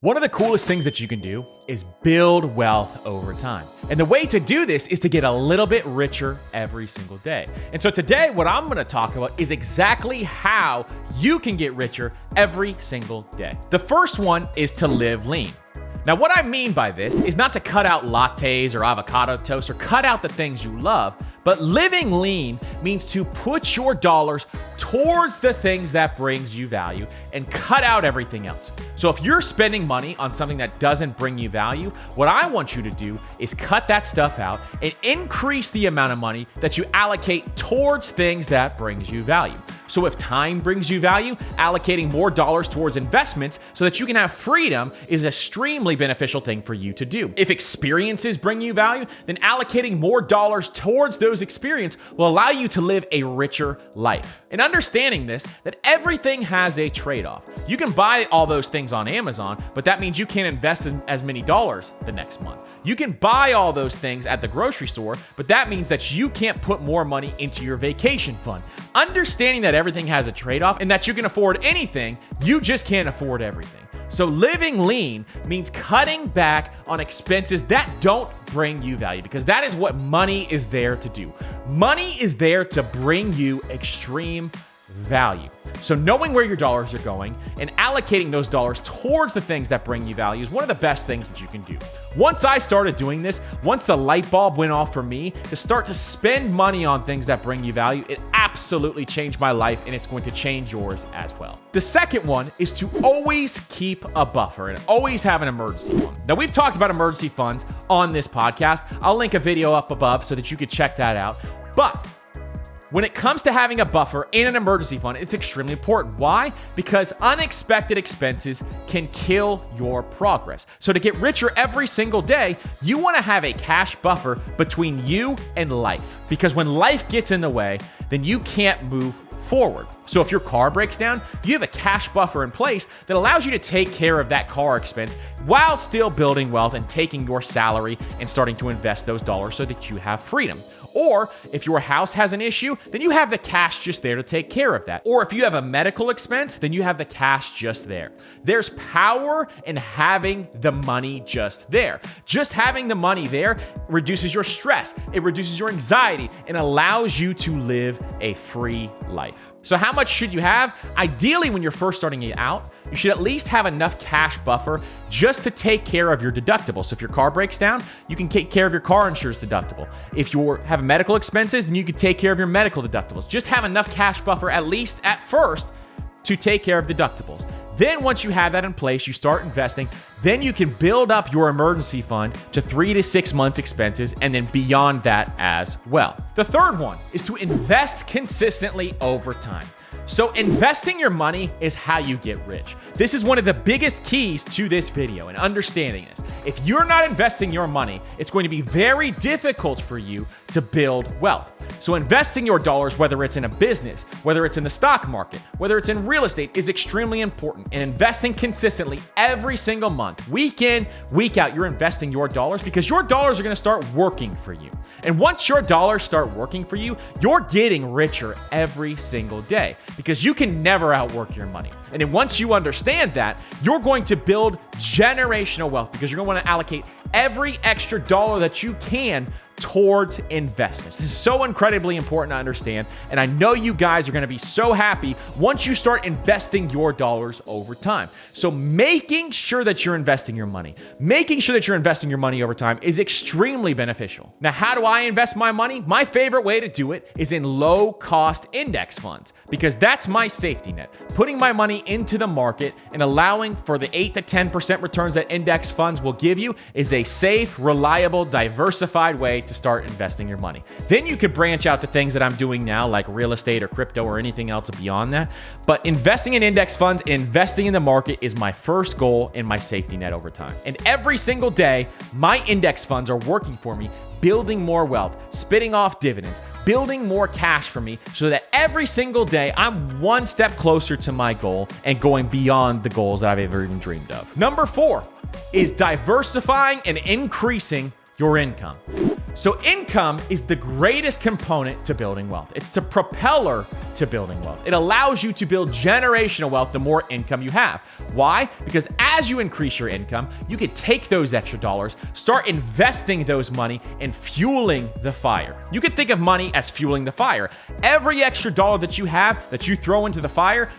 One of the coolest things that you can do is build wealth over time. And the way to do this is to get a little bit richer every single day. And so today, what I'm gonna talk about is exactly how you can get richer every single day. The first one is to live lean. Now, what I mean by this is not to cut out lattes or avocado toast or cut out the things you love, but living lean means to put your dollars towards the things that brings you value and cut out everything else. So if you're spending money on something that doesn't bring you value, what I want you to do is cut that stuff out and increase the amount of money that you allocate towards things that brings you value. So if time brings you value, allocating more dollars towards investments so that you can have freedom is an extremely beneficial thing for you to do. If experiences bring you value, then allocating more dollars towards those experiences will allow you to live a richer life. And understanding this, that everything has a trade-off. You can buy all those things on Amazon, but that means you can't invest in as many dollars the next month. You can buy all those things at the grocery store, but that means that you can't put more money into your vacation fund. Understanding that everything has a trade-off and that you can afford anything, you just can't afford everything. So living lean means cutting back on expenses that don't bring you value, because that is what money is there to do. Money is there to bring you extreme value. So knowing where your dollars are going and allocating those dollars towards the things that bring you value is one of the best things that you can do. Once I started doing this, once the light bulb went off for me to start to spend money on things that bring you value, it absolutely changed my life, and it's going to change yours as well. The second one is to always keep a buffer and always have an emergency fund. Now, we've talked about emergency funds on this podcast. I'll link a video up above so that you could check that out. But when it comes to having a buffer in an emergency fund, it's extremely important. Why? Because unexpected expenses can kill your progress. So to get richer every single day, you want to have a cash buffer between you and life. Because when life gets in the way, then you can't move forward. So if your car breaks down, you have a cash buffer in place that allows you to take care of that car expense while still building wealth and taking your salary and starting to invest those dollars so that you have freedom. Or if your house has an issue, then you have the cash just there to take care of that. Or if you have a medical expense, then you have the cash just there. There's power in having the money just there. Just having the money there reduces your stress, it reduces your anxiety, and allows you to live a free life. So how much should you have? Ideally, when you're first starting it out, you should at least have enough cash buffer just to take care of your deductible. So if your car breaks down, you can take care of your car insurance deductible. If you have medical expenses, then you can take care of your medical deductibles. Just have enough cash buffer, at least at first, to take care of deductibles. Then once you have that in place, you start investing, then you can build up your emergency fund to 3 to 6 months expenses and then beyond that as well. The third one is to invest consistently over time. So investing your money is how you get rich. This is one of the biggest keys to this video and understanding this. If you're not investing your money, it's going to be very difficult for you to build wealth. So investing your dollars, whether it's in a business, whether it's in the stock market, whether it's in real estate, is extremely important. And investing consistently every single month, week in, week out, you're investing your dollars because your dollars are going to start working for you. And once your dollars start working for you, you're getting richer every single day because you can never outwork your money. And then once you understand that, you're going to build generational wealth because you're going to want to allocate every extra dollar that you can towards investments. This is so incredibly important to understand, and I know you guys are going to be so happy once you start investing your dollars over time. So making sure that you're investing your money, over time is extremely beneficial. Now, how do I invest my money? My favorite way to do it is in low-cost index funds because that's my safety net. Putting my money into the market and allowing for the 8 to 10% returns that index funds will give you is a safe, reliable, diversified way to start investing your money. Then you could branch out to things that I'm doing now, like real estate or crypto or anything else beyond that. But investing in index funds, investing in the market is my first goal and my safety net over time. And every single day, my index funds are working for me, building more wealth, spitting off dividends, building more cash for me so that every single day I'm one step closer to my goal and going beyond the goals that I've ever even dreamed of. Number 4 is diversifying and increasing your income. So income is the greatest component to building wealth. It's the propeller to building wealth. It allows you to build generational wealth the more income you have. Why? Because as you increase your income, you can take those extra dollars, start investing those money and fueling the fire. You can think of money as fueling the fire. Every extra dollar that you have that you throw into the fire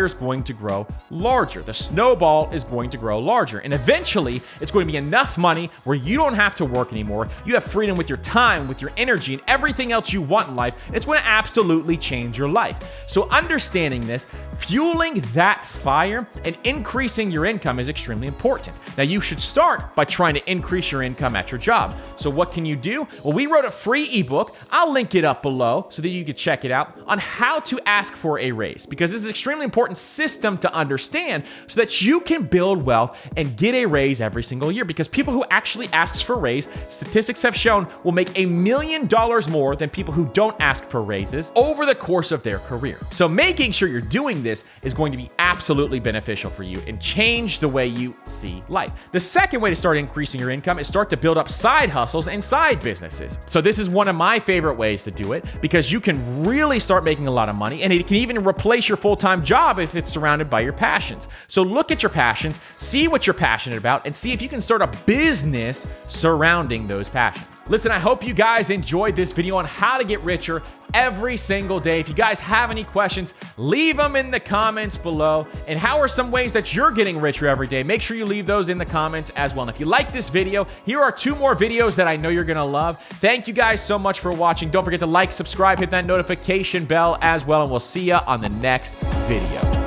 is going to grow larger. The snowball is going to grow larger. And eventually, it's going to be enough money where you don't have to work anymore. You have freedom with your time, with your energy, and everything else you want in life. It's going to absolutely change your life. So understanding this, fueling that fire and increasing your income is extremely important. Now, you should start by trying to increase your income at your job. So what can you do? Well, we wrote a free ebook. I'll link it up below so that you can check it out on how to ask for a raise, because this is an extremely important system to understand so that you can build wealth and get a raise every single year. Because people who actually ask for a raise, statistics have shown, will make $1 million more than people who don't ask for raises over the course of their career. So making sure you're doing this is going to be absolutely beneficial for you and change the way you see life. The second way to start increasing your income is start to build up side hustles and side businesses. So this is one of my favorite ways to do it, because you can really start making a lot of money, and it can even replace your full-time job if it's surrounded by your passions. So look at your passions, see what you're passionate about, and see if you can start a business surrounding those passions. Listen, I hope you guys enjoyed this video on how to get richer every single day. If you guys have any questions, leave them in the comments below. And how are some ways that you're getting richer every day? Make sure you leave those in the comments as well. And if you like this video, here are 2 more videos that I know you're gonna love. Thank you guys so much for watching. Don't forget to like, subscribe, hit that notification bell as well, and we'll see you on the next video.